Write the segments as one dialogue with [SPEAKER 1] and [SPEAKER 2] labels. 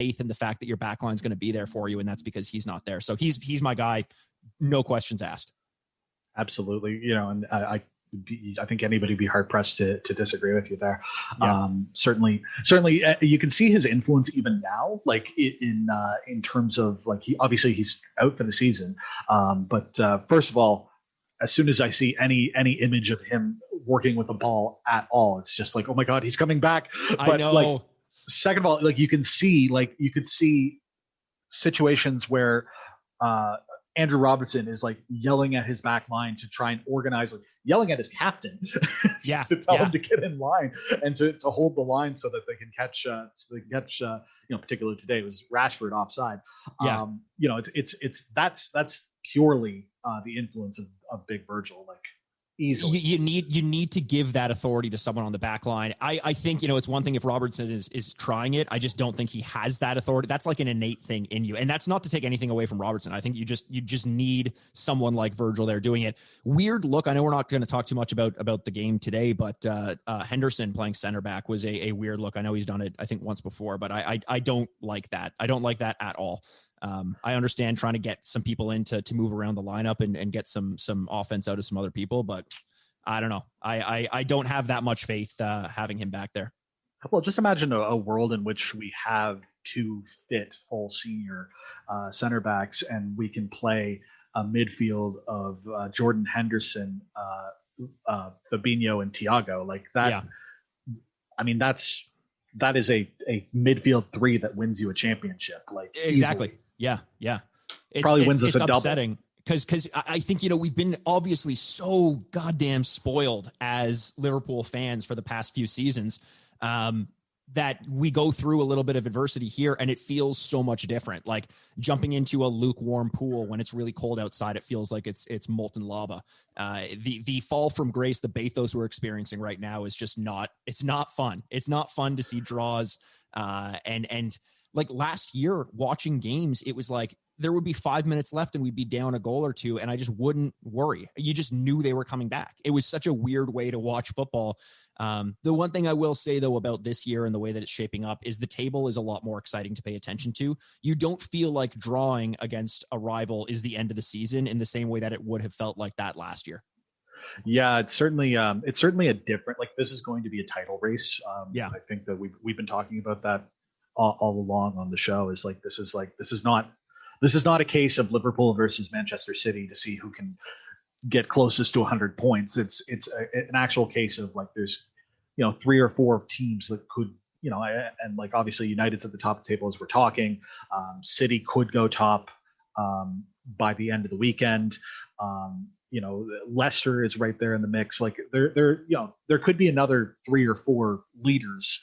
[SPEAKER 1] faith in the fact that your backline is going to be there for you, and that's because he's not there. So he's my guy, no questions asked.
[SPEAKER 2] Absolutely, and I think anybody would be hard pressed to disagree with you there. Yeah. Certainly, you can see his influence even now, like in terms of like he's out for the season. But first of all, as soon as I see any image of him working with the ball at all, it's just like, oh my God, he's coming back. But
[SPEAKER 1] I know.
[SPEAKER 2] Like, second of all, like you could see situations where Andrew Robertson is like yelling at his back line to try and organize, like yelling at his captain to tell him to get in line and to hold the line so that they can catch, particularly today it was Rashford offside.
[SPEAKER 1] Yeah.
[SPEAKER 2] That's purely the influence of Big Virgil, like easily.
[SPEAKER 1] You need to give that authority to someone on the back line. I think, it's one thing if Robertson is trying it. I just don't think he has that authority. That's like an innate thing in you. And that's not to take anything away from Robertson. I think you just need someone like Virgil there doing it. Weird look. I know we're not going to talk too much about the game today, but Henderson playing center back was a weird look. I know he's done it, I think, once before, but I don't like that. I don't like that at all. I understand trying to get some people in to move around the lineup and get some offense out of some other people, but I don't know. I don't have that much faith having him back there.
[SPEAKER 2] Well, just imagine a world in which we have two fit full senior center backs, and we can play a midfield of Jordan Henderson, Fabinho, and Thiago like that.
[SPEAKER 1] Yeah.
[SPEAKER 2] I mean, that is a midfield three that wins you a championship. Like
[SPEAKER 1] exactly.
[SPEAKER 2] Easily.
[SPEAKER 1] Yeah.
[SPEAKER 2] Probably wins us a
[SPEAKER 1] upsetting
[SPEAKER 2] double.
[SPEAKER 1] Because I think, we've been obviously so goddamn spoiled as Liverpool fans for the past few seasons that we go through a little bit of adversity here and it feels so much different. Like jumping into a lukewarm pool when it's really cold outside, it feels like it's molten lava. The fall from grace, the bathos we're experiencing right now is just it's not fun. It's not fun to see draws and like last year watching games, it was like there would be 5 minutes left and we'd be down a goal or two and I just wouldn't worry. You just knew they were coming back. It was such a weird way to watch football. The one thing I will say though about this year and the way that it's shaping up is the table is a lot more exciting to pay attention to. You don't feel like drawing against a rival is the end of the season in the same way that it would have felt like that last year.
[SPEAKER 2] Yeah, it's certainly a different, like this is going to be a title race.
[SPEAKER 1] Yeah,
[SPEAKER 2] I think that we've been talking about that all along on the show. Is like this is not a case of Liverpool versus Manchester City to see who can get closest to 100 points. It's an actual case of like there's 3 or 4 teams that could and like obviously United's at the top of the table as we're talking. City could go top by the end of the weekend. Leicester is right there in the mix. Like there could be another 3 or 4 leaders,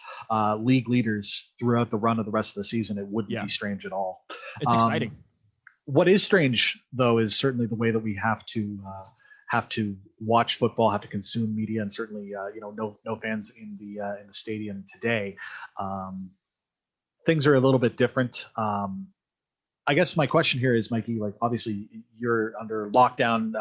[SPEAKER 2] league leaders throughout the run of the rest of the season. It wouldn't be strange at all.
[SPEAKER 1] It's exciting.
[SPEAKER 2] What is strange though is certainly the way that we have to watch football, have to consume media, and certainly no fans in the stadium today. Things are a little bit different. I guess my question here is, Mikey, like obviously you're under lockdown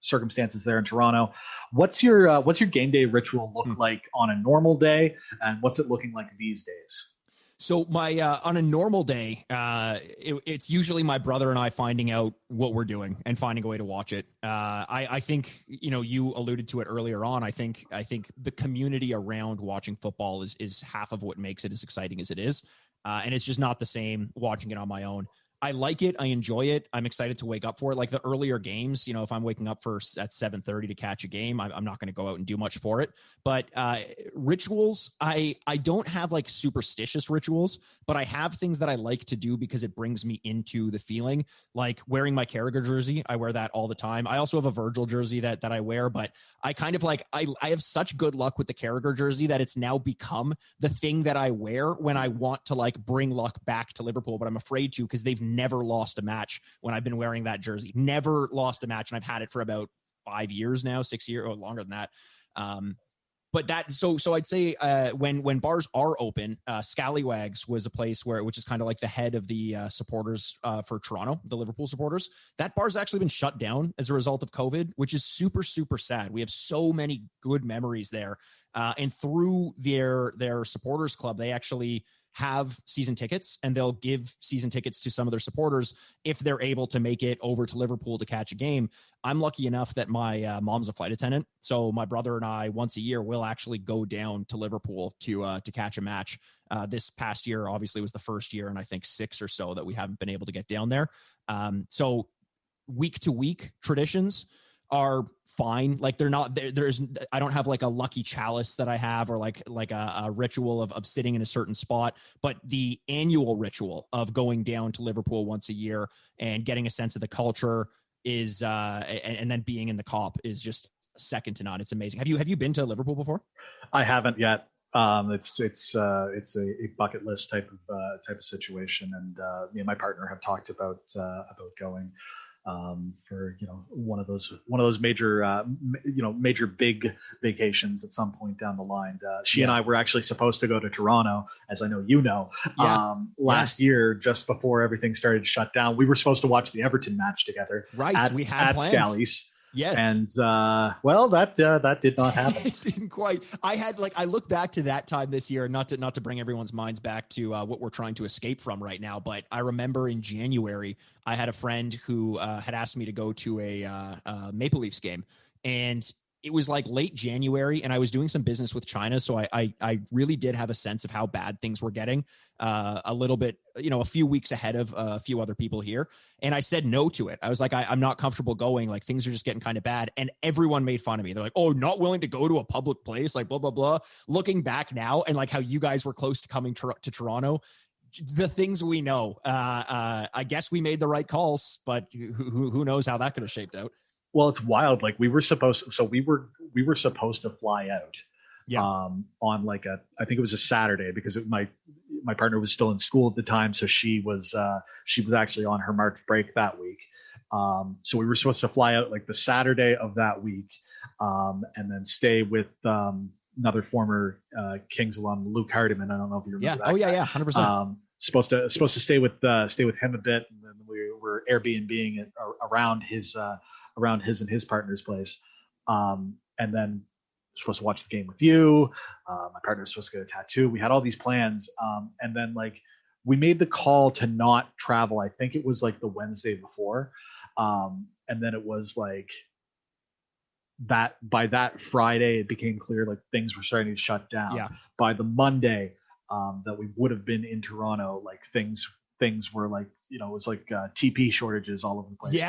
[SPEAKER 2] circumstances there in Toronto. What's your game day ritual look like on a normal day, and what's it looking like these days?
[SPEAKER 1] So my on a normal day, it's usually my brother and I finding out what we're doing and finding a way to watch it. I think you alluded to it earlier on. I think the community around watching football is half of what makes it as exciting as it is, and it's just not the same watching it on my own. I like it. I enjoy it. I'm excited to wake up for it. Like the earlier games, if I'm waking up at 7:30 to catch a game, I'm not going to go out and do much for it. But rituals, I don't have like superstitious rituals, but I have things that I like to do because it brings me into the feeling. Like wearing my Carragher jersey, I wear that all the time. I also have a Virgil jersey that I wear, but I kind of like I have such good luck with the Carragher jersey that it's now become the thing that I wear when I want to like bring luck back to Liverpool, but I'm afraid to because they've never lost a match when I've been wearing that jersey. Never lost a match, and I've had it for about 5 years now, 6 years or longer than that. But that so I'd say when bars are open, Scallywags was a place which is kind of like the head of the supporters for Toronto, the Liverpool supporters. That bar's actually been shut down as a result of COVID, which is super, super sad. We have so many good memories there. And through their supporters club, they actually have season tickets, and they'll give season tickets to some of their supporters if they're able to make it over to Liverpool to catch a game. I'm lucky enough that my mom's a flight attendant, so my brother and I once a year will actually go down to Liverpool to catch a match. This past year obviously was the first year, and I think 6 or so that we haven't been able to get down there. So week to week traditions are fine. Like they're not there's I don't have like a lucky chalice that I have, or like a ritual of sitting in a certain spot, but the annual ritual of going down to Liverpool once a year and getting a sense of the culture is and then being in the Cop is just second to none. It's amazing. Have you been to Liverpool before?
[SPEAKER 2] I haven't yet. It's a bucket list type of situation, and me and my partner have talked about going for one of those major major big vacations at some point down the line. She and I were actually supposed to go to Toronto, as I know last year, just before everything started to shut down. We were supposed to watch the Everton match together,
[SPEAKER 1] right? We had plans.
[SPEAKER 2] Scally's.
[SPEAKER 1] Yes.
[SPEAKER 2] And that did not happen.
[SPEAKER 1] It didn't quite. I look back to that time this year, not to bring everyone's minds back to what we're trying to escape from right now, but I remember in January I had a friend who had asked me to go to a Maple Leafs game, and it was like late January, and I was doing some business with China, so I really did have a sense of how bad things were getting, a little bit, a few weeks ahead of a few other people here. And I said no to it. I was like, I'm not comfortable going. Like, things are just getting kind of bad. And everyone made fun of me. They're like, oh, not willing to go to a public place, like blah, blah, blah. Looking back now, and like how you guys were close to coming to Toronto, the things we know, I guess we made the right calls, but who knows how that could have shaped out.
[SPEAKER 2] Well, it's wild. Like we were supposed to fly out, on like I think it was a Saturday, because my partner was still in school at the time, so she was actually on her March break that week. So we were supposed to fly out like the Saturday of that week, and then stay with another former Kings alum, Luke Hardiman. I don't know if you remember that.
[SPEAKER 1] Oh yeah, 100%.
[SPEAKER 2] Supposed to stay with him a bit, and then we were Airbnb-ing around his and his partner's place, and then supposed to watch the game with you. My partner was supposed to get a tattoo. We had all these plans, and then like we made the call to not travel. I think it was like the Wednesday before, and then it was like that by that Friday it became clear like things were starting to shut down.
[SPEAKER 1] Yeah. By
[SPEAKER 2] the Monday that we would have been in Toronto, like things were like, it was like TP shortages all over the place.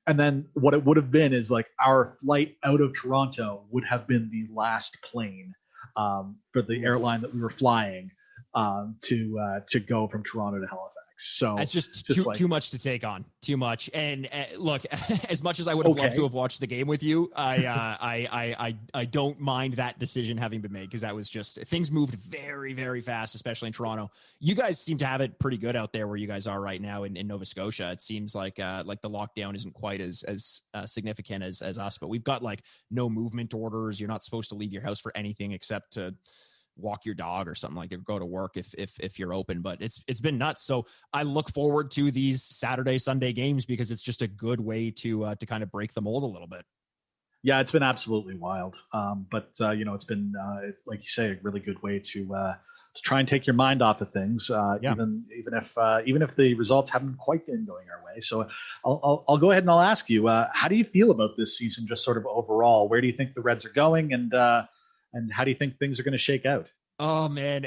[SPEAKER 2] And then what it would have been is like our flight out of Toronto would have been the last plane for the airline that we were flying to go from Toronto to Halifax. So
[SPEAKER 1] that's just too much to take on. Too much. And look, as much as I would have loved to have watched the game with you, I don't mind that decision having been made, because that was just, things moved very, very fast, especially in Toronto. You guys seem to have it pretty good out there where you guys are right now in Nova Scotia. It seems like the lockdown isn't quite as significant as us, but we've got like no movement orders. You're not supposed to leave your house for anything except to walk your dog or something, like, or go to work if you're open. But it's been nuts. So I look forward to these Saturday, Sunday games, because it's just a good way to kind of break the mold a little bit.
[SPEAKER 2] Yeah, it's been absolutely wild. But it's been like you say, a really good way to try and take your mind off of things, even if the results haven't quite been going our way. So I'll go ahead and I'll ask you, how do you feel about this season, just sort of overall? Where do you think the Reds are going, and how do you think things are going to shake out?
[SPEAKER 1] Oh man,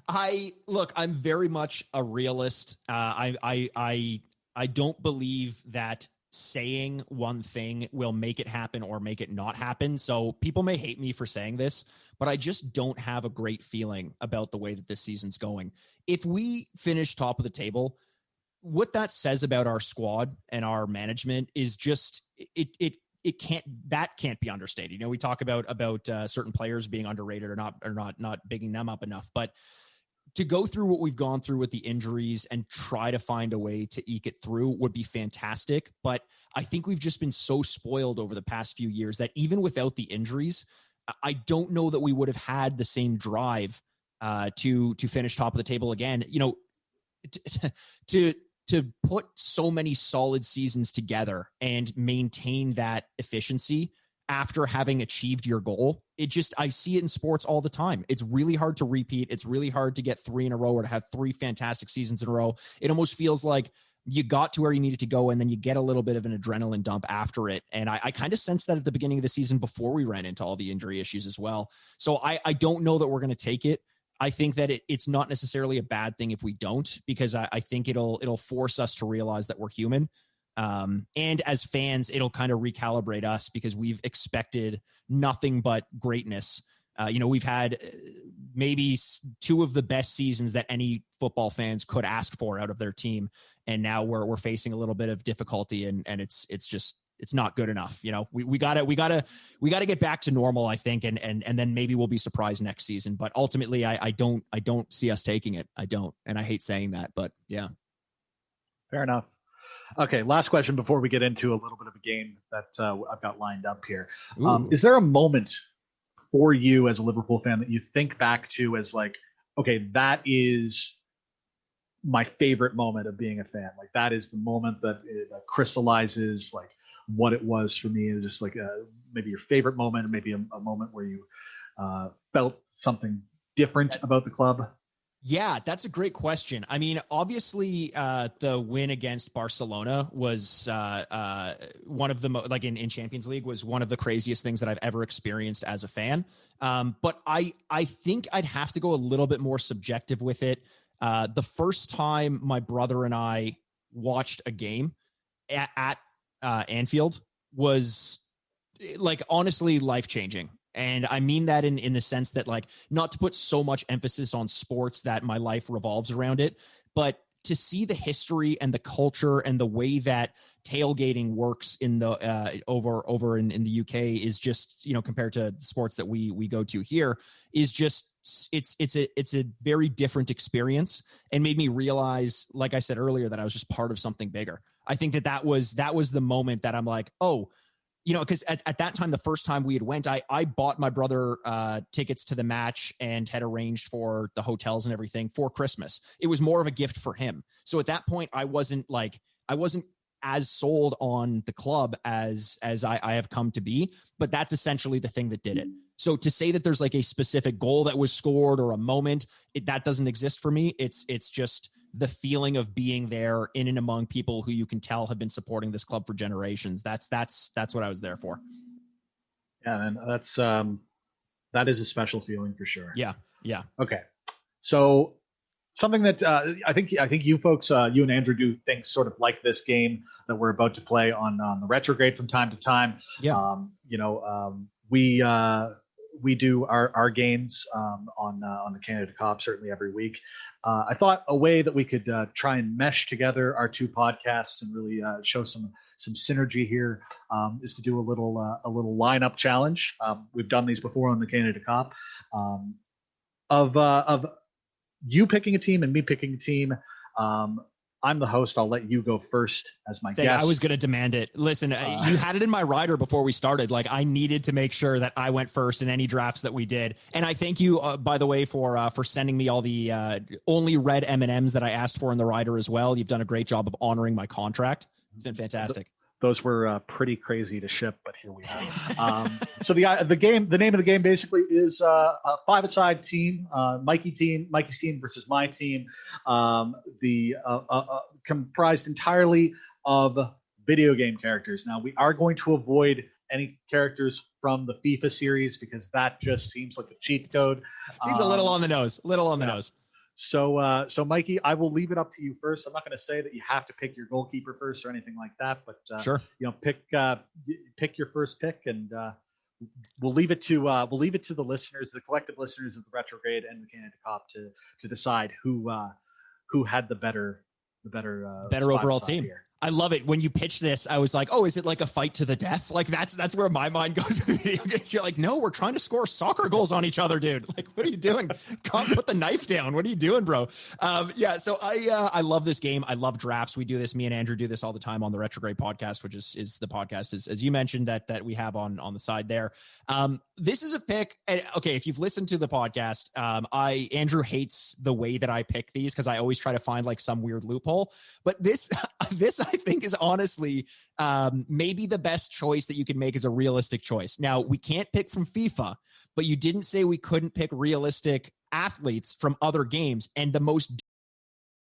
[SPEAKER 1] I'm very much a realist. I don't believe that saying one thing will make it happen or make it not happen. So people may hate me for saying this, but I just don't have a great feeling about the way that this season's going. If we finish top of the table, what that says about our squad and our management is just, it can't be understated. We talk about certain players being underrated or not bigging them up enough, but to go through what we've gone through with the injuries and try to find a way to eke it through would be fantastic. But I think we've just been so spoiled over the past few years that even without the injuries, I don't know that we would have had the same drive to finish top of the table again. To put so many solid seasons together and maintain that efficiency after having achieved your goal. I see it in sports all the time. It's really hard to repeat. It's really hard to get 3 in a row or to have 3 fantastic seasons in a row. It almost feels like you got to where you needed to go, and then you get a little bit of an adrenaline dump after it. And I kind of sensed that at the beginning of the season before we ran into all the injury issues as well. So I don't know that we're going to take it. I think that it's not necessarily a bad thing if we don't, because I think it'll force us to realize that we're human. And as fans, it'll kind of recalibrate us because we've expected nothing but greatness. We've had maybe 2 of the best seasons that any football fans could ask for out of their team. And now we're facing a little bit of difficulty, and it's not good enough. We gotta get back to normal, I think. And then maybe we'll be surprised next season, but ultimately I don't see us taking it. I don't. And I hate saying that, but yeah.
[SPEAKER 2] Fair enough. Okay, last question before we get into a little bit of a game that I've got lined up here. Is there a moment for you as a Liverpool fan that you think back to as like, okay, that is my favorite moment of being a fan? Like, that is the moment that crystallizes like what it was for me. It's just like maybe your favorite moment, or maybe a moment where you felt something different about the club.
[SPEAKER 1] Yeah, that's a great question. I mean, obviously, the win against Barcelona was one of the like in Champions League was one of the craziest things that I've ever experienced as a fan. But I think I'd have to go a little bit more subjective with it. The first time my brother and I watched a game at Anfield was like honestly life-changing. And I mean that in the sense that, like, not to put so much emphasis on sports that my life revolves around it, but to see the history and the culture and the way that tailgating works in the over in the UK is just, compared to sports that we go to here, is just it's a very different experience, and made me realize, like I said earlier, that I was just part of something bigger. I think that was the moment that I'm like, oh, because at that time, the first time we had went, I bought my brother tickets to the match and had arranged for the hotels and everything for Christmas. It was more of a gift for him. So at that point, I wasn't as sold on the club as I have come to be, but that's essentially the thing that did it. So to say that there's like a specific goal that was scored or a moment, that doesn't exist for me. It's just the feeling of being there in and among people who you can tell have been supporting this club for generations. That's what I was there for.
[SPEAKER 2] Yeah, and that is a special feeling for sure.
[SPEAKER 1] Yeah.
[SPEAKER 2] Okay, so something that I think you folks, you and Andrew, do things sort of like this game that we're about to play on the Retrograde from time to time.
[SPEAKER 1] Yeah.
[SPEAKER 2] We do our games on the Canada Cop certainly every week. I thought a way that we could try and mesh together our 2 podcasts and really show some synergy here is to do a little lineup challenge. We've done these before on the Canada Cop, of you picking a team and me picking a team. I'm the host. I'll let you go first as my guest.
[SPEAKER 1] I was going to demand it. Listen, you had it in my rider before we started. Like, I needed to make sure that I went first in any drafts that we did. And I thank you, by the way, for sending me all the only red M&Ms that I asked for in the rider as well. You've done a great job of honoring my contract. It's been fantastic.
[SPEAKER 2] Those were pretty crazy to ship, but here we are. So the name of the game basically is a 5-a-side team, Mikey's team versus my team. Comprised entirely of video game characters. Now, we are going to avoid any characters from the FIFA series because that just seems like a cheat code.
[SPEAKER 1] Seems a little on the nose. Nose.
[SPEAKER 2] So Mikey, I will leave it up to you first. I'm not going to say that you have to pick your goalkeeper first or anything like that, but
[SPEAKER 1] sure.
[SPEAKER 2] Pick your first pick, and we'll leave it to the listeners, the collective listeners of the Retrograde and the Canada Cop to decide who had the better
[SPEAKER 1] overall team
[SPEAKER 2] here.
[SPEAKER 1] I love it. When you pitch this, I was like, oh, is it like a fight to the death? Like that's where my mind goes with video games. You're like, no, we're trying to score soccer goals on each other, dude. Like, what are you doing? Can't put the knife down. What are you doing, bro? So I love this game. I love drafts. We do this. Me and Andrew do this all the time on the Retrograde podcast, which is the podcast, as you mentioned, that we have on the side there. This is a pick. Okay, if you've listened to the podcast, Andrew hates the way that I pick these because I always try to find like some weird loophole. But this, this I think is honestly maybe the best choice that you can make as a realistic choice. Now, we can't pick from FIFA, but you didn't say we couldn't pick realistic athletes from other games. And the most